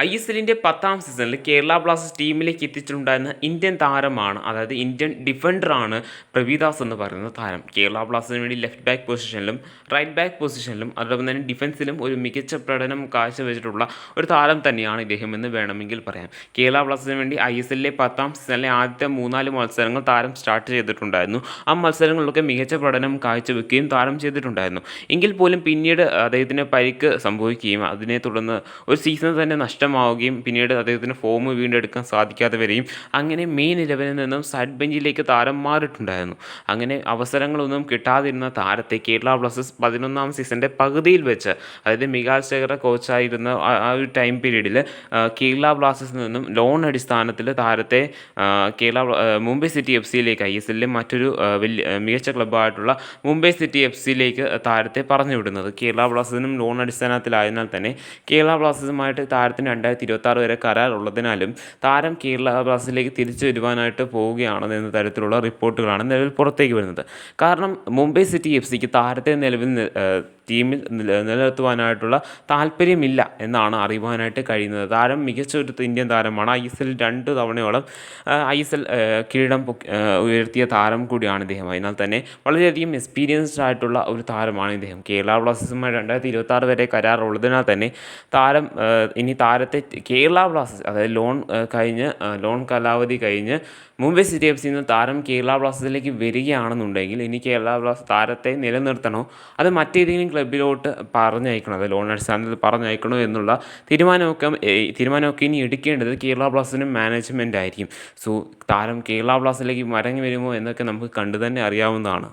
ISLന്റെ 10ാം സീസണിൽ കേരള ബ്ലാസ്റ്റേഴ്സ് ടീമിലേക്ക് എത്തിച്ചിട്ടുണ്ടായിരുന്ന ഇന്ത്യൻ താരമാണ്, അതായത് ഇന്ത്യൻ ഡിഫൻഡറാണ് പ്രവീദാസ് എന്ന് പറയുന്ന താരം. കേരള ബ്ലാസ്റ്റേഴ്സിന് വേണ്ടി ലെഫ്റ്റ് ബാക്ക് പൊസിഷനിലും റൈറ്റ് ബാക്ക് പൊസിഷനിലും അതോടൊപ്പം തന്നെ ഡിഫൻസിലും ഒരു മികച്ച പ്രകടനം കാഴ്ചവെച്ചിട്ടുള്ള ഒരു താരം തന്നെയാണ് ഇദ്ദേഹമെന്ന് വേണമെങ്കിൽ പറയാം. കേരള ബ്ലാസ്റ്റേഴ്സിന് വേണ്ടി ISLലെ 10ാം സീസണിലെ ആദ്യത്തെ 3-4 മത്സരങ്ങൾ താരം സ്റ്റാർട്ട് ചെയ്തിട്ടുണ്ടായിരുന്നു. ആ മത്സരങ്ങളിലൊക്കെ മികച്ച പ്രകടനം കാഴ്ചവെക്കുകയും താരം ചെയ്തിട്ടുണ്ടായിരുന്നു. എങ്കിൽ പോലും പിന്നീട് അദ്ദേഹത്തിന് പരിക്ക് സംഭവിക്കുകയും അതിനെ തുടർന്ന് ഒരു സീസൺ തന്നെ നഷ്ടമാവുകയും പിന്നീട് അദ്ദേഹത്തിന് ഫോം വീണ്ടെടുക്കാൻ സാധിക്കാതെ വരികയും അങ്ങനെ മെയിൻ 11-ൽ നിന്നും സൈഡ് ബെഞ്ചിലേക്ക് താരം മാറിയിട്ടുണ്ടായിരുന്നു. അങ്ങനെ അവസരങ്ങളൊന്നും കിട്ടാതിരുന്ന താരത്തെ കേരള ബ്ലാസ്റ്റേഴ്സ് 11ാം സീസണിൻ്റെ പകുതിയിൽ വെച്ച്, അതായത് മികാൽ സ്റ്റെയർ കോച്ചായിരുന്ന ആ ഒരു ടൈം പീരീഡിൽ കേരള ബ്ലാസ്റ്റേഴ്സിൽ നിന്നും ലോൺ അടിസ്ഥാനത്തിൽ താരത്തെ മുംബൈ സിറ്റി FCയിലേക്ക്, ISLലെ മറ്റൊരു വലിയ മികച്ച ക്ലബ്ബായിട്ടുള്ള മുംബൈ സിറ്റി FCയിലേക്ക് താരത്തെ പറഞ്ഞു വിടുന്നത്. കേരള ബ്ലാസ്റ്റേഴ്സിനും ലോൺ അടിസ്ഥാനത്തിലായതിനാൽ തന്നെ കേരള ബ്ലാസ്റ്റേഴ്സുമായിട്ട് താരത്തിന് 2026 വരെ കരാർ ഉള്ളതിനാലും താരം കേരള ബ്ലാസ്റ്റേഴ്സിലേക്ക് തിരിച്ചു വരുവാനായിട്ട് പോവുകയാണെന്ന തരത്തിലുള്ള റിപ്പോർട്ടുകളാണ് നിലവിൽ പുറത്തേക്ക് വരുന്നത്. കാരണം മുംബൈ സിറ്റി FCക്ക് താരത്തെ നിലവിൽ ടീമിൽ നിലനിർത്തുവാനായിട്ടുള്ള താല്പര്യമില്ല എന്നാണ് അറിയുവാനായിട്ട് കഴിയുന്നത്. താരം മികച്ച ഒരു ഇന്ത്യൻ താരമാണ്. ISL 2 തവണയോളം ISL കിരീടം ഉയർത്തിയ താരം കൂടിയാണ് ഇദ്ദേഹം. അതിനാൽ തന്നെ വളരെയധികം എക്സ്പീരിയൻസ്ഡ് ആയിട്ടുള്ള ഒരു താരമാണ് ഇദ്ദേഹം. കേരള ബ്ലാസ്റ്റേഴ്സുമായി 2026 വരെ കരാർ ഉള്ളതിനാൽ തന്നെ താരം ഇനി താരത്തെ കേരള ബ്ലാസ്റ്റേഴ്സ്, അതായത് ലോൺ കാലാവധി കഴിഞ്ഞ് മുംബൈ സിറ്റി FCയിൽ നിന്ന് താരം കേരള ബ്ലാസ്റ്റേഴ്സിലേക്ക് വരികയാണെന്നുണ്ടെങ്കിൽ ഇനി കേരള ബ്ലാസ്റ്റേഴ്സ് താരത്തെ നിലനിർത്തണോ അത് മറ്റേതെങ്കിലും ക്ലബ്ബിലോട്ട് പറഞ്ഞയക്കണോ, അത് ലോൺ അടിസ്ഥാനത്തിൽ പറഞ്ഞയക്കണോ എന്നുള്ള തീരുമാനമൊക്കെ ഇനി എടുക്കേണ്ടത് കേരള ബ്ലാസ്റ്റേഴ്സിനും മാനേജ്മെൻ്റ് ആയിരിക്കും. സോ താരം കേരള ബ്ലാസ്റ്റേഴ്സിലേക്ക് മടങ്ങി വരുമോ എന്നൊക്കെ നമുക്ക് കണ്ടു തന്നെ അറിയാവുന്നതാണ്.